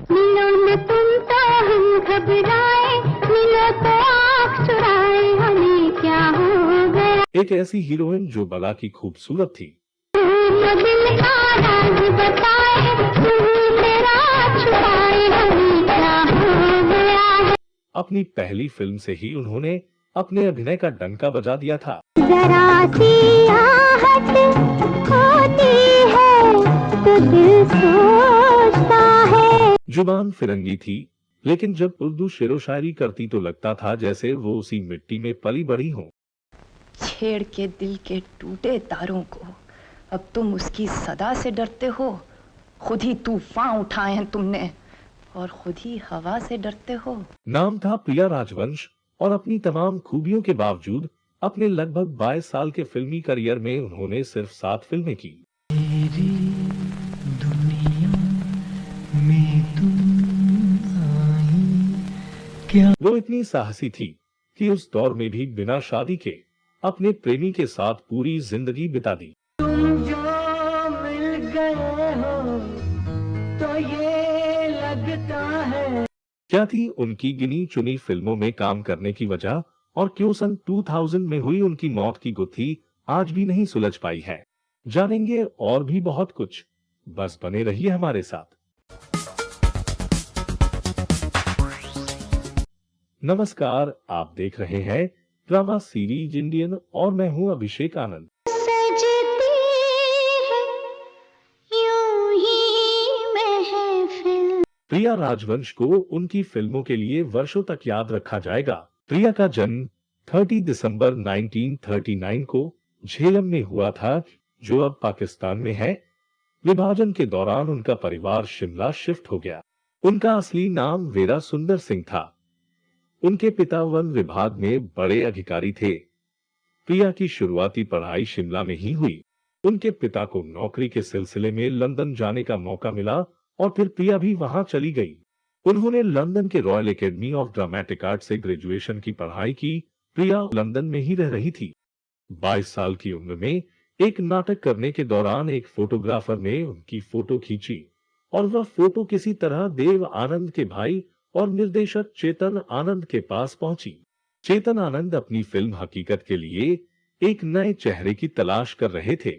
मिलो न तुम तो हम घबराए, मिलो तो आँख चुराए, हमें क्या हो गया। एक ऐसी हीरोइन जो बला की खूबसूरत थी। तो दिल का राज बताए, तुम तेरा छुपाए, हमें क्या हो गया है। अपनी पहली फिल्म से ही उन्होंने अपने अभिनय का डंका बजा दिया था। जरा सी आहट होती है तो दिल सोचता है। जुबान फिरंगी थी, लेकिन जब उर्दू शेरो शायरी करती तो लगता था जैसे वो उसी मिट्टी में पली बड़ी हो। छेड़ के दिल के टूटे तारों को अब तुम उसकी सदा से डरते हो। खुद ही तूफान उठाए हैं तुमने और खुद ही हवा से डरते हो। नाम था प्रिया राजवंश और अपनी तमाम खूबियों के बावजूद अपने लगभग 22 साल के फिल्मी करियर में उन्होंने सिर्फ 7 फिल्में की। मेरी दुनिया में तुम आई क्या। वो इतनी साहसी थी कि उस दौर में भी बिना शादी के अपने प्रेमी के साथ पूरी जिंदगी बिता दी। तुम जो मिल गए हो तो ये लगता है। क्या थी उनकी गिनी चुनी फिल्मों में काम करने की वजह और क्यों सन 2000 में हुई उनकी मौत की गुत्थी आज भी नहीं सुलझ पाई है। जानेंगे और भी बहुत कुछ, बस बने रहिए हमारे साथ। नमस्कार, आप देख रहे हैं ड्रामा सीरीज इंडियन और मैं हूं अभिषेक आनंद। सजती है यूं ही महफिल। प्रिया राजवंश को उनकी फिल्मों के लिए वर्षों तक याद रखा जाएगा। प्रिया का जन्म 30 दिसंबर 1939 को झेलम में हुआ था, जो अब पाकिस्तान में है। विभाजन के दौरान उनका परिवार शिमला शिफ्ट हो गया। उनका असली नाम वेरा सुंदर सिंह था। उनके पिता वन विभाग में बड़े अधिकारी थे। प्रिया की शुरुआती पढ़ाई शिमला में ही हुई। उनके पिता को नौकरी के सिलसिले में लंदन जाने का मौका मिला और फिर प्रिया भी वहां चली गई। उन्होंने लंदन के royal academy of dramatic art से ग्रेजुएशन की पढ़ाई की। प्रिया लंदन में ही रह रही थी। 22 साल की उम्र में एक नाटक करने के दौरान एक फोटोग्राफर ने उनकी फोटो खींची और वह फोटो किसी तरह देव आनंद के भाई और निर्देशक चेतन आनंद के पास पहुंची। चेतन आनंद अपनी फिल्म हकीकत के लिए एक नए चेहरे की तलाश कर रहे थे।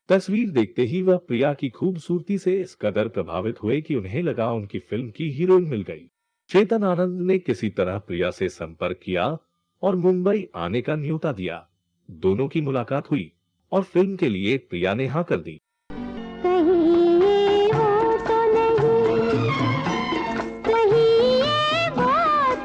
तस्वीर देखते ही वह प्रिया की खूबसूरती से इस कदर प्रभावित हुए कि उन्हें लगा उनकी फिल्म की हीरोइन मिल गई। चेतन आनंद ने किसी तरह प्रिया से संपर्क किया और मुंबई आने का न्योता दिया। दोनों की मुलाकात हुई और फिल्म के लिए प्रिया ने हाँ कर दी। कहीं ये वो तो नहीं, कहीं ये वो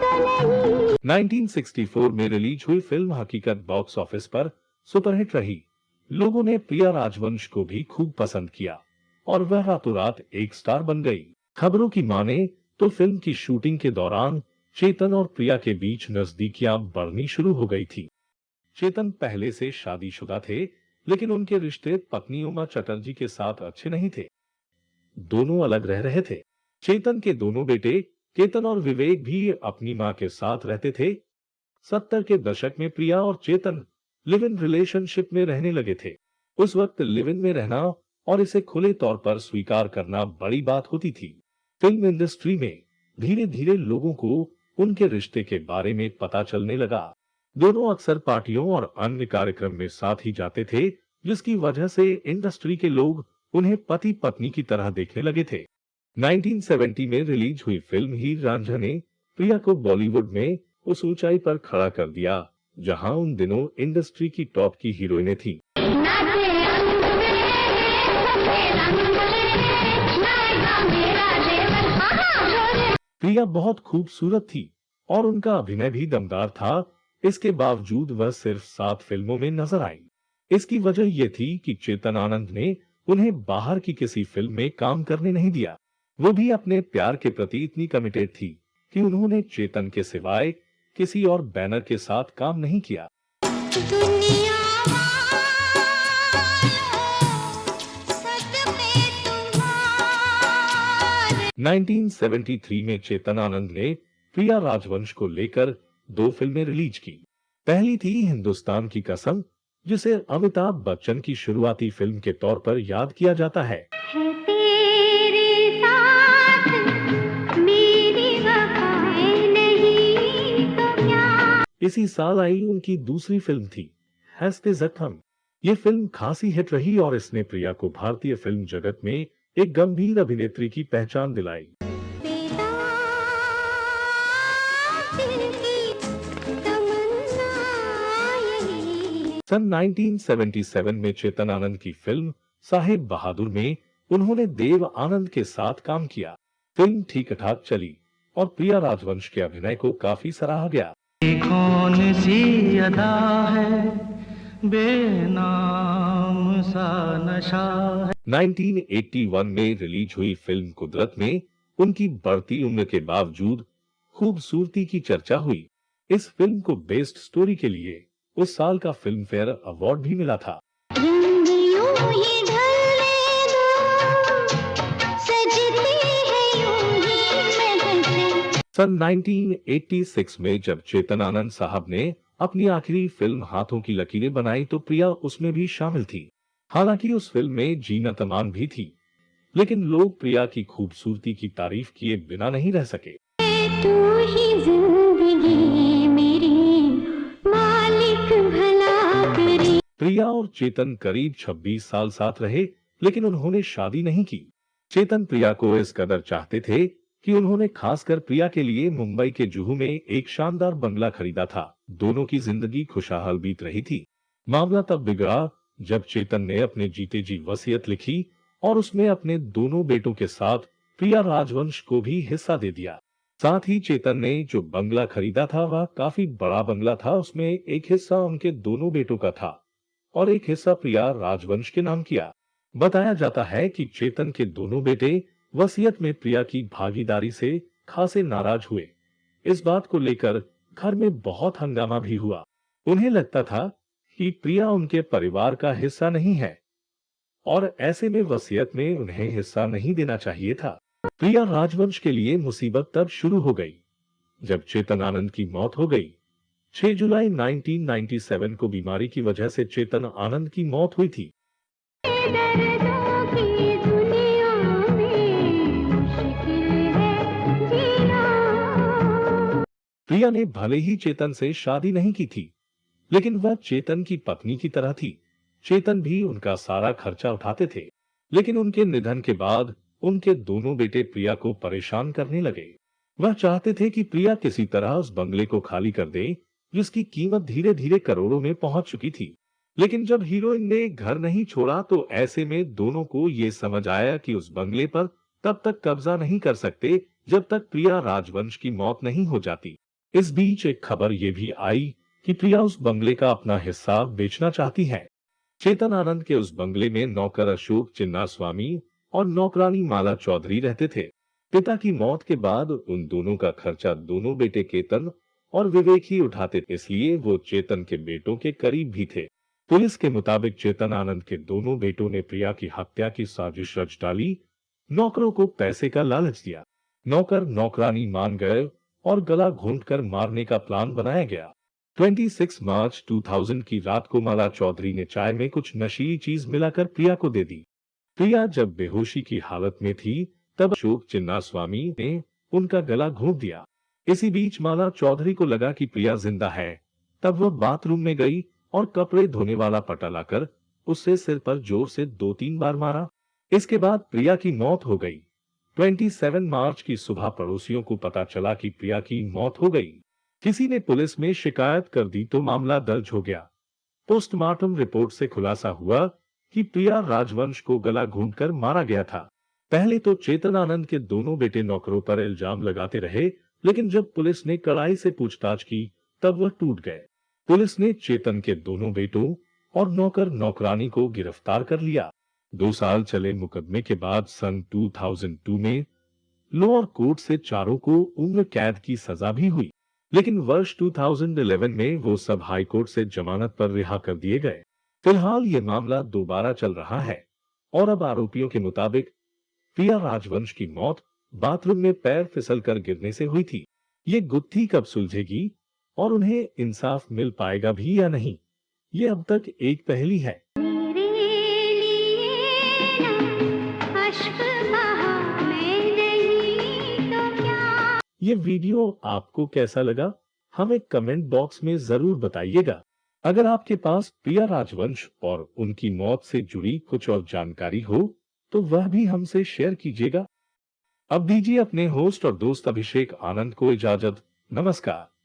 तो नहीं। 1964 में रिलीज हुई फिल्म हकीकत बॉक्स ऑफिस पर सुपरहिट रही। लोगों ने प्रिया राजवंश को भी खूब पसंद किया और वह रातों रात एक स्टार बन गई। खबरों की माने तो फिल्म की शूटिंग के दौरान चेतन और प्रिया के बीच नजदीकियां बढ़नी शुरू हो गई थी। चेतन पहले से शादीशुदा थे, लेकिन उनके रिश्ते पत्नी उमा चटर्जी के साथ अच्छे नहीं थे। दोनों अलग रह रहे थे। चेतन के दोनों बेटे केतन और विवेक भी अपनी मां के साथ रहते थे। 70 के दशक में प्रिया और चेतन लिव इन रिलेशनशिप में रहने लगे थे। उस वक्त लिव इन में रहना और इसे खुले तौर पर स्वीकार करना बड़ी बात होती थी। फिल्म इंडस्ट्री में धीरे धीरे लोगों को उनके रिश्ते के बारे में पता चलने लगा। दोनों अक्सर पार्टियों और अन्य कार्यक्रम में साथ ही जाते थे, जिसकी वजह से इंडस्ट्री के लोग उन्हें पति पत्नी की तरह देखने लगे थे। 1970 में रिलीज हुई फिल्म हीर रांझा ने प्रिया को बॉलीवुड में उस ऊंचाई पर खड़ा कर दिया जहां उन दिनों इंडस्ट्री की टॉप की हीरोइनें थीं। प्रिया बहुत खूबसूरत थी और उनका अभिनय भी दमदार था। इसके बावजूद वह सिर्फ 7 फिल्मों में नजर आई। इसकी वजह यह थी कि चेतन आनंद ने उन्हें बाहर की किसी फिल्म में काम करने नहीं दिया। वो भी अपने प्यार के प्रति इतनी कमिटेड थी कि उन्होंने चेतन के सिवाय किसी और बैनर के साथ काम नहीं किया। 1973 में चेतन आनंद ने प्रिया राजवंश को लेकर 2 फिल्में रिलीज की। पहली थी हिंदुस्तान की कसम, जिसे अमिताभ बच्चन की शुरुआती फिल्म के तौर पर याद किया जाता है। तेरे साथ इसी साल आई उनकी दूसरी फिल्म थी हस्ते जख्म। ये फिल्म खासी हिट रही और इसने प्रिया को भारतीय फिल्म जगत में एक गंभीर अभिनेत्री की पहचान दिलाई। बेटा दिल की तमन्ना यही। सन 1977 में चेतन आनंद की फिल्म साहिब बहादुर में उन्होंने देव आनंद के साथ काम किया। फिल्म ठीक ठाक चली और प्रिया राजवंश के अभिनय को काफी सराहा गया। ये कौन सी अदा है, बेनाम सा नशा है। 1981 में रिलीज हुई फिल्म कुदरत में उनकी बढ़ती उम्र के बावजूद खूबसूरती की चर्चा हुई। इस फिल्म को बेस्ट स्टोरी के लिए उस साल का फिल्म फेयर अवार्ड भी मिला था। रंग यूं ही ढलने दो, सजती है यूं ही महफिल। सन 1986 में जब चेतन आनंद साहब ने अपनी आखिरी फिल्म हाथों की लकीरें बनाई तो प्रिया उसमें भी शामिल थी। हालांकि उस फिल्म में जीनत अमान भी थी, लेकिन लोग प्रिया की खूबसूरती की तारीफ किए बिना नहीं रह सके। तू ही जिंदगी मेरी मालिक भला करे। प्रिया और चेतन करीब 26 साल साथ रहे, लेकिन उन्होंने शादी नहीं की। चेतन प्रिया को इस कदर चाहते थे कि उन्होंने खासकर प्रिया के लिए मुंबई के जुहू में एक शानदार बंगला खरीदा था। दोनों की जिंदगी खुशहाल बीत रही थी। मामला तब बिगड़ा जब चेतन ने अपने जीते जी वसीयत लिखी और उसमें अपने दोनों बेटों के साथ प्रिया राजवंश को भी हिस्सा दे दिया। साथ ही चेतन ने जो बंगला खरीदा था वह काफी बड़ा बंगला था। उसमें एक हिस्सा उनके दोनों बेटों का था और एक हिस्सा प्रिया राजवंश के नाम किया। बताया जाता है कि चेतन के दोनों बेटे वसीयत में प्रिया की भागीदारी से खासे नाराज हुए। इस बात को लेकर घर में बहुत हंगामा भी हुआ। उन्हें लगता था कि प्रिया उनके परिवार का हिस्सा नहीं है और ऐसे में वसीयत में उन्हें हिस्सा नहीं देना चाहिए था। प्रिया राजवंश के लिए मुसीबत तब शुरू हो गई जब चेतन आनंद की मौत हो गई। 6 जुलाई 1997 को बीमारी की वजह से चेतन आनंद की मौत हुई थी। दर्दों की दुनिया में मुश्किल है जीना। प्रिया ने भले ही चेतन से शादी नहीं की थी, लेकिन वह चेतन की पत्नी की तरह थी। चेतन भी उनका सारा खर्चा उठाते थे, लेकिन उनके निधन के बाद उनके दोनों बेटे प्रिया को परेशान करने लगे। वह चाहते थे कि प्रिया किसी तरह उस बंगले को खाली कर दे जिसकी कीमत धीरे धीरे करोड़ों में पहुंच चुकी थी। लेकिन जब हीरोइन ने घर नहीं छोड़ा तो ऐसे में दोनों को ये समझ आया कि उस बंगले पर तब तक कब्जा नहीं कर सकते जब तक प्रिया राजवंश की मौत नहीं हो जाती। इस बीच एक खबर ये भी आई कि प्रिया उस बंगले का अपना हिस्सा बेचना चाहती है। चेतन आनंद के उस बंगले में नौकर अशोक चिन्नास्वामी और नौकरानी माला चौधरी रहते थे। पिता की मौत के बाद उन दोनों का खर्चा दोनों बेटे केतन और विवेक ही उठाते, इसलिए वो चेतन के बेटों के करीब भी थे। पुलिस के मुताबिक चेतन आनंद के दोनों बेटों ने प्रिया की हत्या की साजिश रच डाली। नौकरों को पैसे का लालच दिया। नौकर नौकरानी मान गए और गला घोंटकर मारने का प्लान बनाया गया। 26 मार्च 2000 की रात को माला चौधरी ने चाय में कुछ नशीली चीज मिलाकर प्रिया को दे दी। प्रिया जब बेहोशी की हालत में थी तब अशोक चिन्नास्वामी ने उनका गला घोंट दिया। इसी बीच माला चौधरी को लगा कि प्रिया जिंदा है। तब वह बाथरूम में गई और कपड़े धोने वाला पटा लाकर उससे सिर पर जोर से 2-3 बार मारा। इसके बाद प्रिया की मौत हो गई। 27 मार्च की सुबह पड़ोसियों को पता चला कि प्रिया की मौत हो गई। किसी ने पुलिस में शिकायत कर दी तो मामला दर्ज हो गया। पोस्टमार्टम रिपोर्ट से खुलासा हुआ कि प्रिया राजवंश को गला घोंटकर मारा गया था। पहले तो चेतन आनंद के दोनों बेटे नौकरों पर इल्जाम लगाते रहे, लेकिन जब पुलिस ने कड़ाई से पूछताछ की तब वह टूट गए। पुलिस ने चेतन के दोनों बेटों और नौकर नौकरानी को गिरफ्तार कर लिया। 2 साल चले मुकदमे के बाद सन 2002 में लोअर कोर्ट से चारों को उम्र कैद की सजा भी हुई, लेकिन वर्ष 2011 में वो सब हाई कोर्ट से जमानत पर रिहा कर दिए गए। फिलहाल ये मामला दोबारा चल रहा है और अब आरोपियों के मुताबिक प्रिया राजवंश की मौत बाथरूम में पैर फिसलकर गिरने से हुई थी। ये गुत्थी कब सुलझेगी और उन्हें इंसाफ मिल पाएगा भी या नहीं, ये अब तक एक पहेली है। मेरे लिए ना अश्क बहा मैं नहीं तो क्या। ये वीडियो आपको कैसा लगा हमें कमेंट बॉक्स में जरूर बताइएगा। अगर आपके पास प्रिया राजवंश और उनकी मौत से जुड़ी कुछ और जानकारी हो तो वह भी हमसे शेयर कीजिएगा। अब दीजिए अपने होस्ट और दोस्त अभिषेक आनंद को इजाजत। नमस्कार।